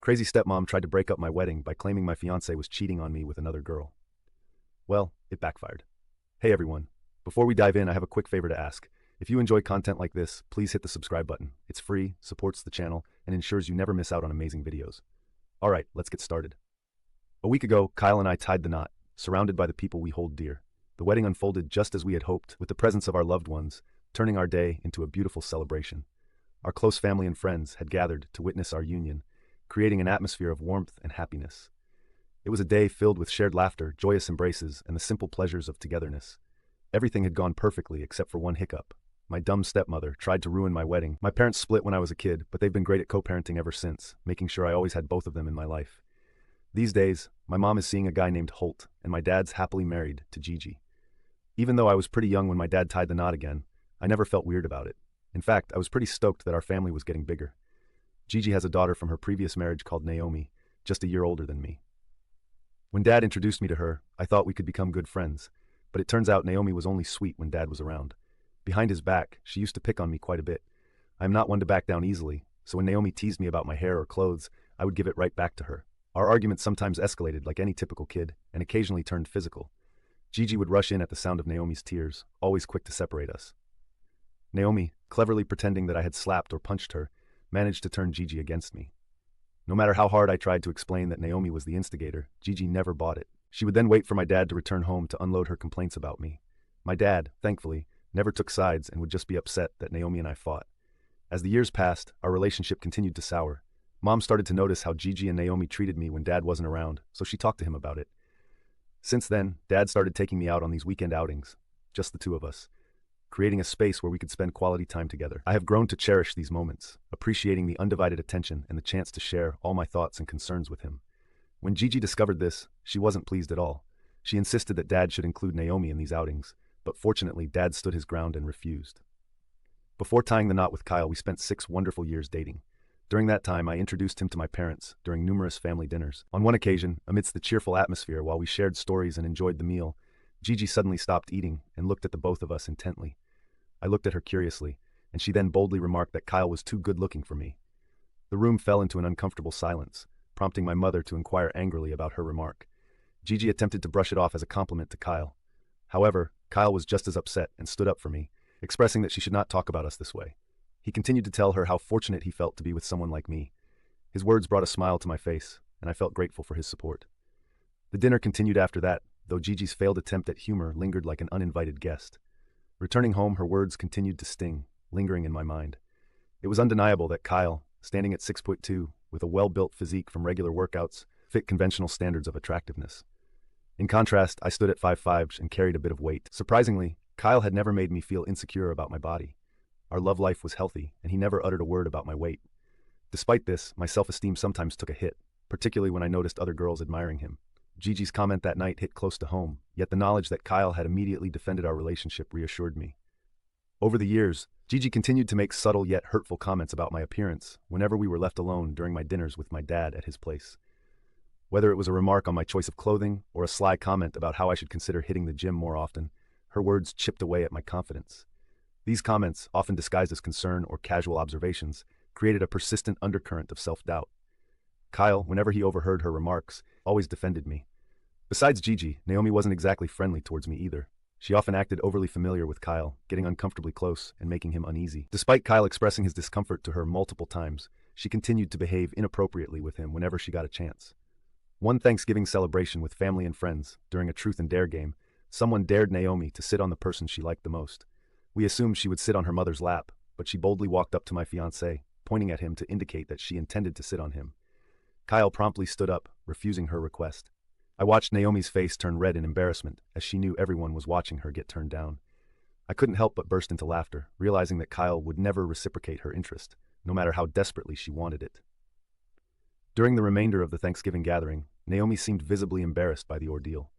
Crazy stepmom tried to break up my wedding by claiming my fiancé was cheating on me with another girl. Well, it backfired. Hey everyone. Before we dive in, I have a quick favor to ask. If you enjoy content like this, please hit the subscribe button. It's free, supports the channel, and ensures you never miss out on amazing videos. Alright, let's get started. A week ago, Kyle and I tied the knot, surrounded by the people we hold dear. The wedding unfolded just as we had hoped, with the presence of our loved ones, turning our day into a beautiful celebration. Our close family and friends had gathered to witness our union, creating an atmosphere of warmth and happiness. It was a day filled with shared laughter, joyous embraces, and the simple pleasures of togetherness. Everything had gone perfectly except for one hiccup. My dumb stepmother tried to ruin my wedding. My parents split when I was a kid, but they've been great at co-parenting ever since, making sure I always had both of them in my life. These days, my mom is seeing a guy named Holt, and my dad's happily married to Gigi. Even though I was pretty young when my dad tied the knot again, I never felt weird about it. In fact, I was pretty stoked that our family was getting bigger. Gigi has a daughter from her previous marriage called Naomi, just a year older than me. When Dad introduced me to her, I thought we could become good friends, but it turns out Naomi was only sweet when Dad was around. Behind his back, she used to pick on me quite a bit. I am not one to back down easily, so when Naomi teased me about my hair or clothes, I would give it right back to her. Our arguments sometimes escalated like any typical kid, and occasionally turned physical. Gigi would rush in at the sound of Naomi's tears, always quick to separate us. Naomi, cleverly pretending that I had slapped or punched her, managed to turn Gigi against me. No matter how hard I tried to explain that Naomi was the instigator, Gigi never bought it. She would then wait for my dad to return home to unload her complaints about me. My dad, thankfully, never took sides and would just be upset that Naomi and I fought. As the years passed, our relationship continued to sour. Mom started to notice how Gigi and Naomi treated me when Dad wasn't around, so she talked to him about it. Since then, Dad started taking me out on these weekend outings, just the two of us, creating a space where we could spend quality time together. I have grown to cherish these moments, appreciating the undivided attention and the chance to share all my thoughts and concerns with him. When Gigi discovered this, she wasn't pleased at all. She insisted that Dad should include Naomi in these outings, but fortunately Dad stood his ground and refused. Before tying the knot with Kyle, we spent 6 wonderful years dating. During that time, I introduced him to my parents during numerous family dinners. On one occasion, amidst the cheerful atmosphere while we shared stories and enjoyed the meal, Gigi suddenly stopped eating and looked at the both of us intently. I looked at her curiously, and she then boldly remarked that Kyle was too good-looking for me. The room fell into an uncomfortable silence, prompting my mother to inquire angrily about her remark. Gigi attempted to brush it off as a compliment to Kyle. However, Kyle was just as upset and stood up for me, expressing that she should not talk about us this way. He continued to tell her how fortunate he felt to be with someone like me. His words brought a smile to my face, and I felt grateful for his support. The dinner continued after that, though Gigi's failed attempt at humor lingered like an uninvited guest. Returning home, her words continued to sting, lingering in my mind. It was undeniable that Kyle, standing at 6'2", with a well-built physique from regular workouts, fit conventional standards of attractiveness. In contrast, I stood at 5'5" and carried a bit of weight. Surprisingly, Kyle had never made me feel insecure about my body. Our love life was healthy, and he never uttered a word about my weight. Despite this, my self-esteem sometimes took a hit, particularly when I noticed other girls admiring him. Gigi's comment that night hit close to home, yet the knowledge that Kyle had immediately defended our relationship reassured me. Over the years, Gigi continued to make subtle yet hurtful comments about my appearance whenever we were left alone during my dinners with my dad at his place. Whether it was a remark on my choice of clothing or a sly comment about how I should consider hitting the gym more often, her words chipped away at my confidence. These comments, often disguised as concern or casual observations, created a persistent undercurrent of self-doubt. Kyle, whenever he overheard her remarks, always defended me. Besides Gigi, Naomi wasn't exactly friendly towards me either. She often acted overly familiar with Kyle, getting uncomfortably close and making him uneasy. Despite Kyle expressing his discomfort to her multiple times, she continued to behave inappropriately with him whenever she got a chance. One Thanksgiving celebration with family and friends, during a truth and dare game, someone dared Naomi to sit on the person she liked the most. We assumed she would sit on her mother's lap, but she boldly walked up to my fiancé, pointing at him to indicate that she intended to sit on him. Kyle promptly stood up, refusing her request. I watched Naomi's face turn red in embarrassment, as she knew everyone was watching her get turned down. I couldn't help but burst into laughter, realizing that Kyle would never reciprocate her interest, no matter how desperately she wanted it. During the remainder of the Thanksgiving gathering, Naomi seemed visibly embarrassed by the ordeal.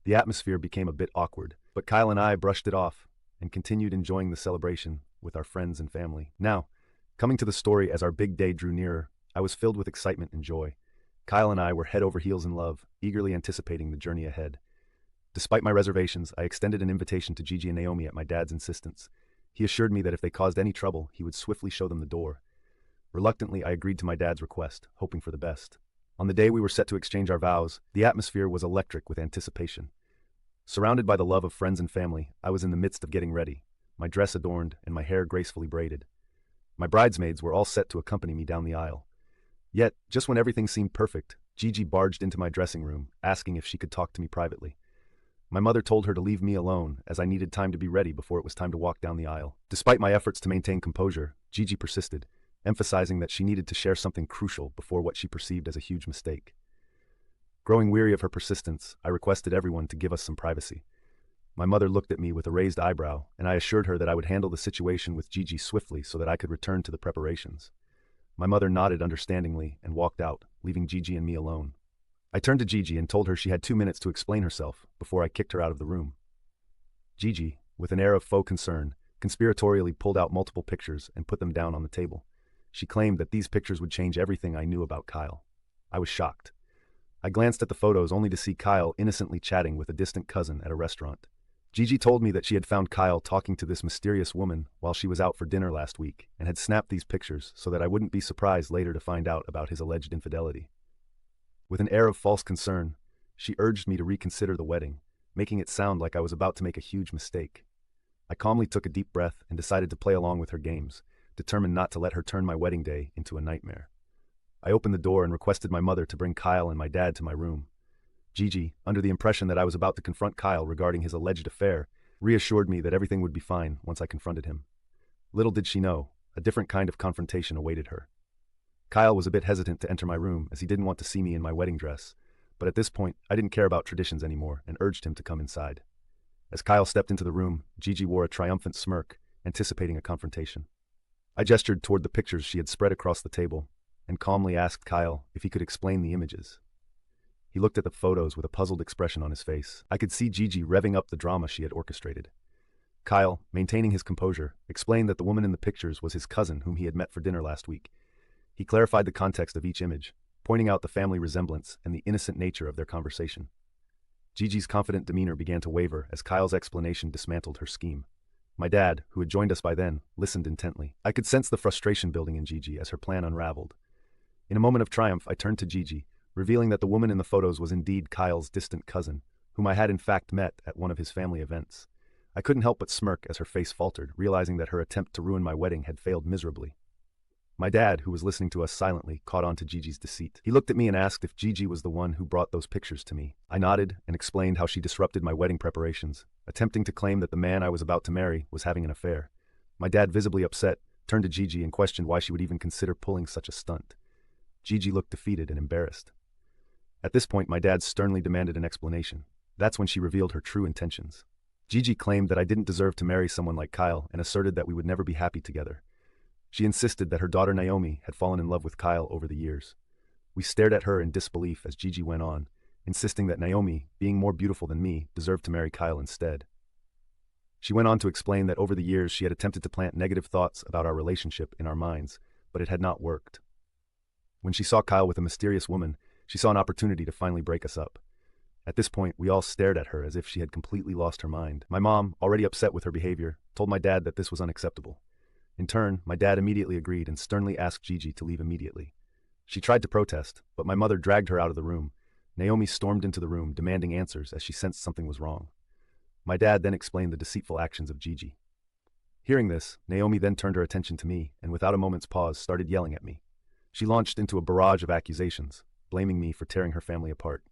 The atmosphere became a bit awkward, but Kyle and I brushed it off and continued enjoying the celebration with our friends and family. Now, coming to the story as our big day drew nearer, I was filled with excitement and joy. Kyle and I were head over heels in love, eagerly anticipating the journey ahead. Despite my reservations, I extended an invitation to Gigi and Naomi at my dad's insistence. He assured me that if they caused any trouble, he would swiftly show them the door. Reluctantly, I agreed to my dad's request, hoping for the best. On the day we were set to exchange our vows, the atmosphere was electric with anticipation. Surrounded by the love of friends and family, I was in the midst of getting ready, my dress adorned and my hair gracefully braided. My bridesmaids were all set to accompany me down the aisle. Yet, just when everything seemed perfect, Gigi barged into my dressing room, asking if she could talk to me privately. My mother told her to leave me alone, as I needed time to be ready before it was time to walk down the aisle. Despite my efforts to maintain composure, Gigi persisted, emphasizing that she needed to share something crucial before what she perceived as a huge mistake. Growing weary of her persistence, I requested everyone to give us some privacy. My mother looked at me with a raised eyebrow, and I assured her that I would handle the situation with Gigi swiftly so that I could return to the preparations. My mother nodded understandingly and walked out, leaving Gigi and me alone. I turned to Gigi and told her she had 2 minutes to explain herself before I kicked her out of the room. Gigi, with an air of faux concern, conspiratorially pulled out multiple pictures and put them down on the table. She claimed that these pictures would change everything I knew about Kyle. I was shocked. I glanced at the photos only to see Kyle innocently chatting with a distant cousin at a restaurant. Gigi told me that she had found Kyle talking to this mysterious woman while she was out for dinner last week and had snapped these pictures so that I wouldn't be surprised later to find out about his alleged infidelity. With an air of false concern, she urged me to reconsider the wedding, making it sound like I was about to make a huge mistake. I calmly took a deep breath and decided to play along with her games, determined not to let her turn my wedding day into a nightmare. I opened the door and requested my mother to bring Kyle and my dad to my room. Gigi, under the impression that I was about to confront Kyle regarding his alleged affair, reassured me that everything would be fine once I confronted him. Little did she know, a different kind of confrontation awaited her. Kyle was a bit hesitant to enter my room as he didn't want to see me in my wedding dress, but at this point, I didn't care about traditions anymore and urged him to come inside. As Kyle stepped into the room, Gigi wore a triumphant smirk, anticipating a confrontation. I gestured toward the pictures she had spread across the table and calmly asked Kyle if he could explain the images. He looked at the photos with a puzzled expression on his face. I could see Gigi revving up the drama she had orchestrated. Kyle, maintaining his composure, explained that the woman in the pictures was his cousin whom he had met for dinner last week. He clarified the context of each image, pointing out the family resemblance and the innocent nature of their conversation. Gigi's confident demeanor began to waver as Kyle's explanation dismantled her scheme. My dad, who had joined us by then, listened intently. I could sense the frustration building in Gigi as her plan unraveled. In a moment of triumph, I turned to Gigi, revealing that the woman in the photos was indeed Kyle's distant cousin, whom I had in fact met at one of his family events. I couldn't help but smirk as her face faltered, realizing that her attempt to ruin my wedding had failed miserably. My dad, who was listening to us silently, caught on to Gigi's deceit. He looked at me and asked if Gigi was the one who brought those pictures to me. I nodded and explained how she disrupted my wedding preparations, attempting to claim that the man I was about to marry was having an affair. My dad, visibly upset, turned to Gigi and questioned why she would even consider pulling such a stunt. Gigi looked defeated and embarrassed. At this point, my dad sternly demanded an explanation. That's when she revealed her true intentions. Gigi claimed that I didn't deserve to marry someone like Kyle and asserted that we would never be happy together. She insisted that her daughter Naomi had fallen in love with Kyle over the years. We stared at her in disbelief as Gigi went on, insisting that Naomi, being more beautiful than me, deserved to marry Kyle instead. She went on to explain that over the years she had attempted to plant negative thoughts about our relationship in our minds, but it had not worked. When she saw Kyle with a mysterious woman, she saw an opportunity to finally break us up. At this point, we all stared at her as if she had completely lost her mind. My mom, already upset with her behavior, told my dad that this was unacceptable. In turn, my dad immediately agreed and sternly asked Gigi to leave immediately. She tried to protest, but my mother dragged her out of the room. Naomi stormed into the room, demanding answers as she sensed something was wrong. My dad then explained the deceitful actions of Gigi. Hearing this, Naomi then turned her attention to me and without a moment's pause started yelling at me. She launched into a barrage of accusations, blaming me for tearing her family apart.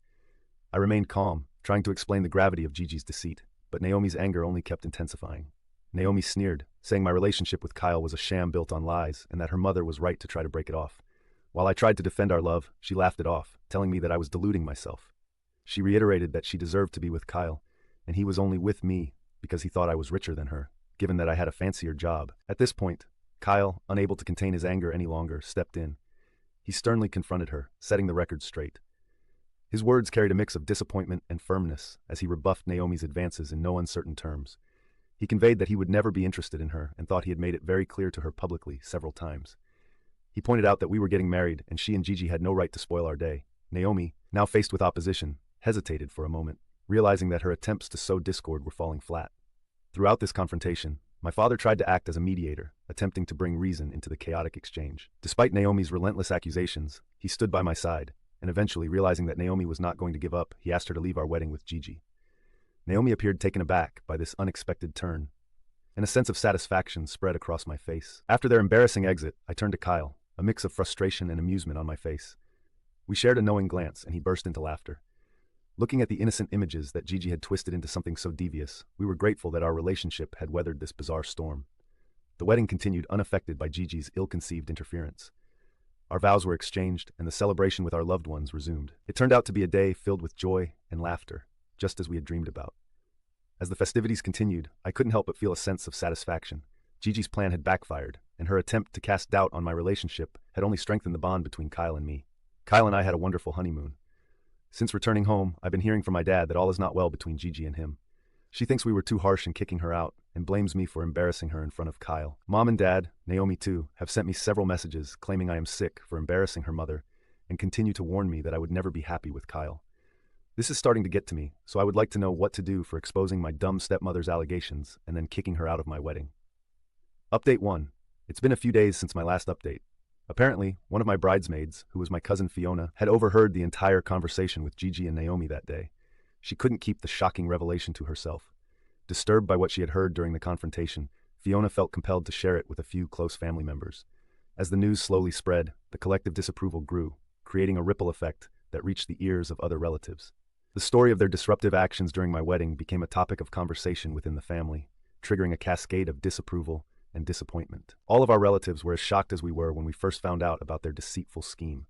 I remained calm, trying to explain the gravity of Gigi's deceit, but Naomi's anger only kept intensifying. Naomi sneered, saying my relationship with Kyle was a sham built on lies and that her mother was right to try to break it off. While I tried to defend our love, she laughed it off, telling me that I was deluding myself. She reiterated that she deserved to be with Kyle, and he was only with me because he thought I was richer than her, given that I had a fancier job. At this point, Kyle, unable to contain his anger any longer, stepped in. He sternly confronted her, setting the record straight. His words carried a mix of disappointment and firmness as he rebuffed Naomi's advances in no uncertain terms. He conveyed that he would never be interested in her and thought he had made it very clear to her publicly several times. He pointed out that we were getting married and she and Gigi had no right to spoil our day. Naomi, now faced with opposition, hesitated for a moment, realizing that her attempts to sow discord were falling flat. Throughout this confrontation, My father tried to act as a mediator, attempting to bring reason into the chaotic exchange. Despite Naomi's relentless accusations, he stood by my side, and eventually, realizing that Naomi was not going to give up, he asked her to leave our wedding with Gigi. Naomi appeared taken aback by this unexpected turn, and a sense of satisfaction spread across my face. After their embarrassing exit, I turned to Kyle, a mix of frustration and amusement on my face. We shared a knowing glance, and he burst into laughter. Looking at the innocent images that Gigi had twisted into something so devious, we were grateful that our relationship had weathered this bizarre storm. The wedding continued unaffected by Gigi's ill-conceived interference. Our vows were exchanged, and the celebration with our loved ones resumed. It turned out to be a day filled with joy and laughter, just as we had dreamed about. As the festivities continued, I couldn't help but feel a sense of satisfaction. Gigi's plan had backfired, and her attempt to cast doubt on my relationship had only strengthened the bond between Kyle and me. Kyle and I had a wonderful honeymoon. Since returning home, I've been hearing from my dad that all is not well between Gigi and him. She thinks we were too harsh in kicking her out, and blames me for embarrassing her in front of Kyle. Mom and Dad, Naomi too, have sent me several messages claiming I am sick for embarrassing her mother, and continue to warn me that I would never be happy with Kyle. This is starting to get to me, so I would like to know what to do for exposing my dumb stepmother's allegations and then kicking her out of my wedding. Update 1. It's been a few days since my last update. Apparently, one of my bridesmaids, who was my cousin Fiona, had overheard the entire conversation with Gigi and Naomi that day. She couldn't keep the shocking revelation to herself. Disturbed by what she had heard during the confrontation, Fiona felt compelled to share it with a few close family members. As the news slowly spread, the collective disapproval grew, creating a ripple effect that reached the ears of other relatives. The story of their disruptive actions during my wedding became a topic of conversation within the family, triggering a cascade of disapproval and disappointment. All of our relatives were as shocked as we were when we first found out about their deceitful scheme.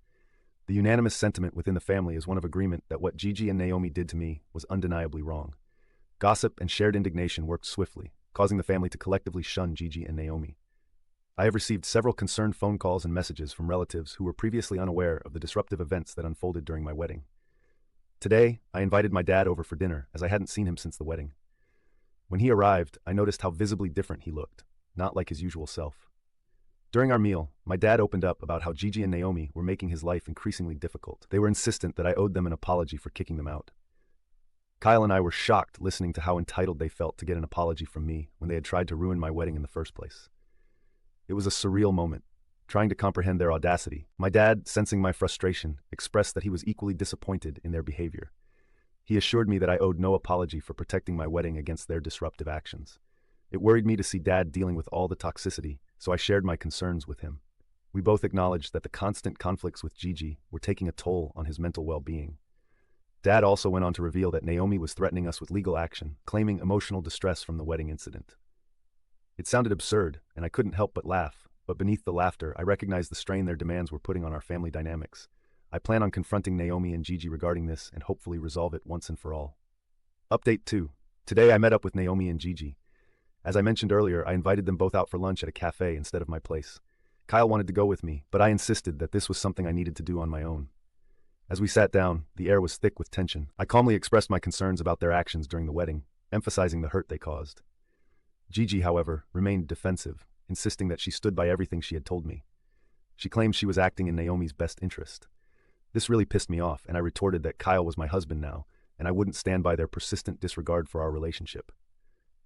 The unanimous sentiment within the family is one of agreement that what Gigi and Naomi did to me was undeniably wrong. Gossip and shared indignation worked swiftly, causing the family to collectively shun Gigi and Naomi. I have received several concerned phone calls and messages from relatives who were previously unaware of the disruptive events that unfolded during my wedding. Today, I invited my dad over for dinner, as I hadn't seen him since the wedding. When he arrived, I noticed how visibly different he looked, not like his usual self. During our meal, my dad opened up about how Gigi and Naomi were making his life increasingly difficult. They were insistent that I owed them an apology for kicking them out. Kyle and I were shocked listening to how entitled they felt to get an apology from me when they had tried to ruin my wedding in the first place. It was a surreal moment, trying to comprehend their audacity. My dad, sensing my frustration, expressed that he was equally disappointed in their behavior. He assured me that I owed no apology for protecting my wedding against their disruptive actions. It worried me to see Dad dealing with all the toxicity, so I shared my concerns with him. We both acknowledged that the constant conflicts with Gigi were taking a toll on his mental well-being. Dad also went on to reveal that Naomi was threatening us with legal action, claiming emotional distress from the wedding incident. It sounded absurd, and I couldn't help but laugh, but beneath the laughter, I recognized the strain their demands were putting on our family dynamics. I plan on confronting Naomi and Gigi regarding this and hopefully resolve it once and for all. Update 2. Today I met up with Naomi and Gigi. As I mentioned earlier, I invited them both out for lunch at a cafe instead of my place. Kyle wanted to go with me, but I insisted that this was something I needed to do on my own. As we sat down, the air was thick with tension. I calmly expressed my concerns about their actions during the wedding, emphasizing the hurt they caused. Gigi, however, remained defensive, insisting that she stood by everything she had told me. She claimed she was acting in Naomi's best interest. This really pissed me off, and I retorted that Kyle was my husband now, and I wouldn't stand by their persistent disregard for our relationship.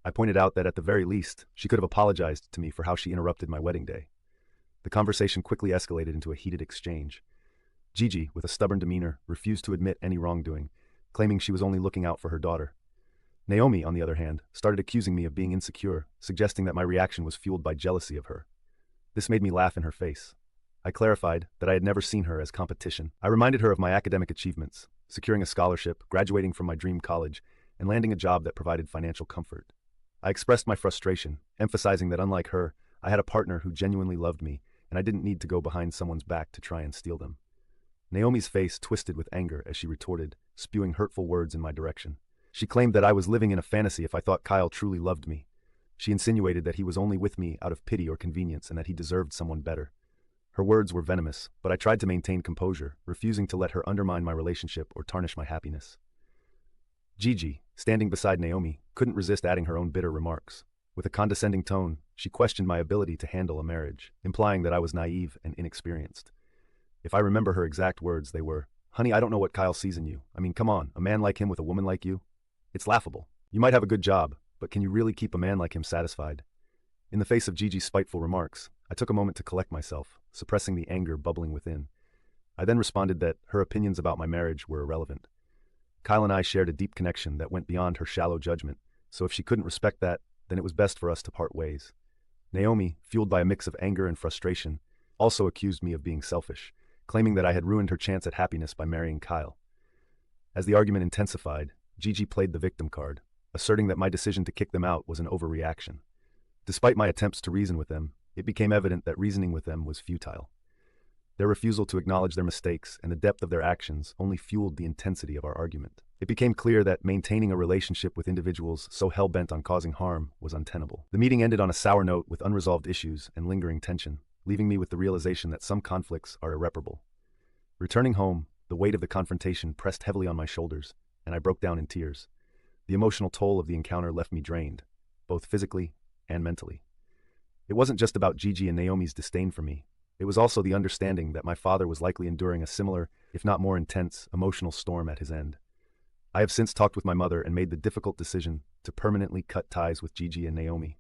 I pointed out that at the very least, she could have apologized to me for how she interrupted my wedding day. The conversation quickly escalated into a heated exchange. Gigi, with a stubborn demeanor, refused to admit any wrongdoing, claiming she was only looking out for her daughter. Naomi, on the other hand, started accusing me of being insecure, suggesting that my reaction was fueled by jealousy of her. This made me laugh in her face. I clarified that I had never seen her as competition. I reminded her of my academic achievements, securing a scholarship, graduating from my dream college, and landing a job that provided financial comfort. I expressed my frustration, emphasizing that unlike her, I had a partner who genuinely loved me, and I didn't need to go behind someone's back to try and steal them. Naomi's face twisted with anger as she retorted, spewing hurtful words in my direction. She claimed that I was living in a fantasy if I thought Kyle truly loved me. She insinuated that he was only with me out of pity or convenience and that he deserved someone better. Her words were venomous, but I tried to maintain composure, refusing to let her undermine my relationship or tarnish my happiness. Gigi, standing beside Naomi, couldn't resist adding her own bitter remarks. With a condescending tone, she questioned my ability to handle a marriage, implying that I was naive and inexperienced. If I remember her exact words, they were, "Honey, I don't know what Kyle sees in you. I mean, come on, a man like him with a woman like you? It's laughable. You might have a good job, but can you really keep a man like him satisfied?" In the face of Gigi's spiteful remarks, I took a moment to collect myself, suppressing the anger bubbling within. I then responded that her opinions about my marriage were irrelevant. Kyle and I shared a deep connection that went beyond her shallow judgment, so if she couldn't respect that, then it was best for us to part ways. Naomi, fueled by a mix of anger and frustration, also accused me of being selfish, claiming that I had ruined her chance at happiness by marrying Kyle. As the argument intensified, Gigi played the victim card, asserting that my decision to kick them out was an overreaction. Despite my attempts to reason with them, it became evident that reasoning with them was futile. Their refusal to acknowledge their mistakes and the depth of their actions only fueled the intensity of our argument. It became clear that maintaining a relationship with individuals so hell-bent on causing harm was untenable. The meeting ended on a sour note with unresolved issues and lingering tension, leaving me with the realization that some conflicts are irreparable. Returning home, the weight of the confrontation pressed heavily on my shoulders, and I broke down in tears. The emotional toll of the encounter left me drained, both physically and mentally. It wasn't just about Gigi and Naomi's disdain for me. It was also the understanding that my father was likely enduring a similar, if not more intense, emotional storm at his end. I have since talked with my mother and made the difficult decision to permanently cut ties with Gigi and Naomi.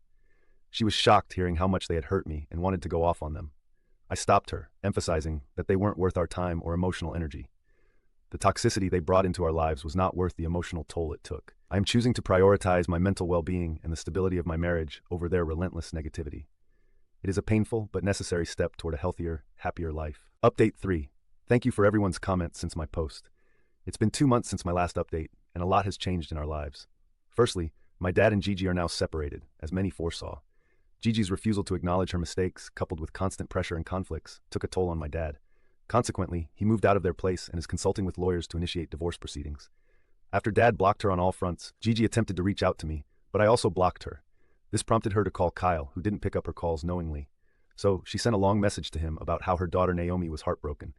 She was shocked hearing how much they had hurt me and wanted to go off on them. I stopped her, emphasizing that they weren't worth our time or emotional energy. The toxicity they brought into our lives was not worth the emotional toll it took. I am choosing to prioritize my mental well-being and the stability of my marriage over their relentless negativity. It is a painful but necessary step toward a healthier, happier life. Update 3. Thank you for everyone's comments since my post. It's been 2 months since my last update, and a lot has changed in our lives. Firstly, my dad and Gigi are now separated, as many foresaw. Gigi's refusal to acknowledge her mistakes, coupled with constant pressure and conflicts, took a toll on my dad. Consequently, he moved out of their place and is consulting with lawyers to initiate divorce proceedings. After Dad blocked her on all fronts, Gigi attempted to reach out to me, but I also blocked her. This prompted her to call Kyle, who didn't pick up her calls knowingly. So she sent a long message to him about how her daughter Naomi was heartbroken.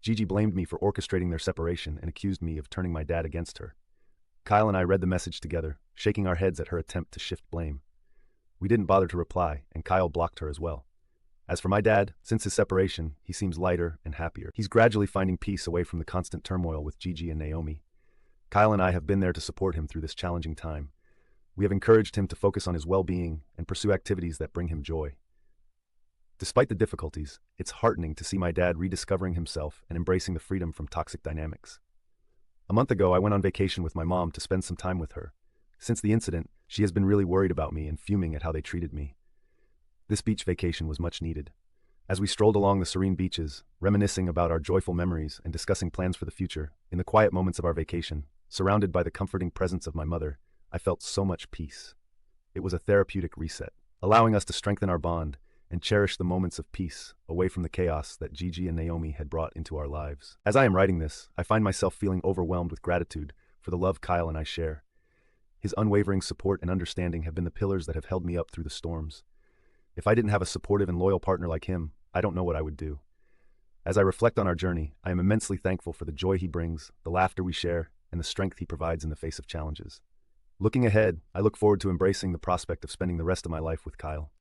Gigi blamed me for orchestrating their separation and accused me of turning my dad against her. Kyle and I read the message together, shaking our heads at her attempt to shift blame. We didn't bother to reply, and Kyle blocked her as well. As for my dad, since his separation, he seems lighter and happier. He's gradually finding peace away from the constant turmoil with Gigi and Naomi. Kyle and I have been there to support him through this challenging time. We have encouraged him to focus on his well-being and pursue activities that bring him joy. Despite the difficulties, it's heartening to see my dad rediscovering himself and embracing the freedom from toxic dynamics. A month ago, I went on vacation with my mom to spend some time with her. Since the incident, she has been really worried about me and fuming at how they treated me. This beach vacation was much needed. As we strolled along the serene beaches, reminiscing about our joyful memories and discussing plans for the future, in the quiet moments of our vacation, surrounded by the comforting presence of my mother, I felt so much peace. It was a therapeutic reset, allowing us to strengthen our bond and cherish the moments of peace away from the chaos that Gigi and Naomi had brought into our lives. As I am writing this, I find myself feeling overwhelmed with gratitude for the love Kyle and I share. His unwavering support and understanding have been the pillars that have held me up through the storms. If I didn't have a supportive and loyal partner like him, I don't know what I would do. As I reflect on our journey, I am immensely thankful for the joy he brings, the laughter we share, and the strength he provides in the face of challenges. Looking ahead, I look forward to embracing the prospect of spending the rest of my life with Kyle.